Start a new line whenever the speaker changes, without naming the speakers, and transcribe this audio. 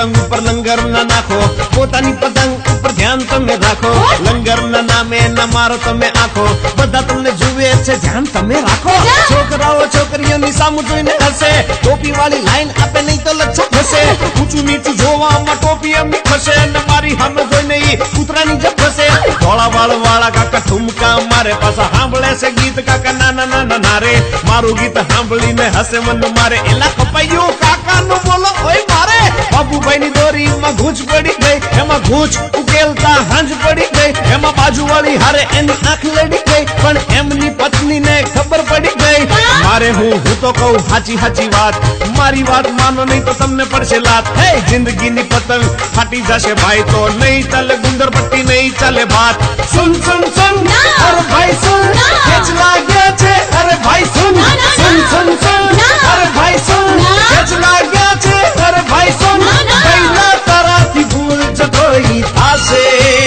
પતંગ ઉપર લંગર ના નાખો, પોતાની પતંગ ઉપર ધ્યાન તમે રાખો, લંગર ના નામે ના મારો તમે આખો, બધા તમને જુએ છે ધ્યાન તમે રાખો, છોકરાઓ છોકરીઓની સામું જોઈને હસે, ટોપી વાળી લાઈન આપે નહીં તો લચ્છા ફસે, ઊંચું નીચું જોવામાં ટોપી એમની ખસે, ને મારી સામે જોઈને ઈ કૂતરાની જેમ ફસે, ધોળા વાળ વાળા કાકા ઠુમકા મારે, પાછા સાંભળે છે ગીત કાકા નાના નાના નારે, મારું ગીત સાંભળીને હસે મન મારે, એલા કપાઈ ગયું કાકા નું બોલો ઓય મારે, બાબુભાઈ ની દોરીમાં ઘૂંચ પડી ગઈ, એમાં ઘૂંચ ઉકેલતા હાંજ પડી ગઈ, એમાં બાજુ વાળી હારે એની આંખ લડી ગઈ, પણ એમની પત્ની ને ખબર પડી ગઈ, મારે હું તો કહું હાચી હાચી વાત, મારી વાત માનો નહીં તો તમને પડશે લાત, હે જિંદગીની પતંગ ફાટી જશે ભાઈ, તો નહીં ચાલે ગુંદર પટ્ટી નહીં ચાલે ભાત, સુન સુન સુન અરે ભાઈ સુન, ખેંચ લાગ્યા છે અરે ભાઈ સુન, સુન સુન સુન અરે ભાઈ સુન, ખેંચ લાગ્યા છે અરે ભાઈ સુન, પહેલા તારાથી ભૂલ જ કોઈ થાશે.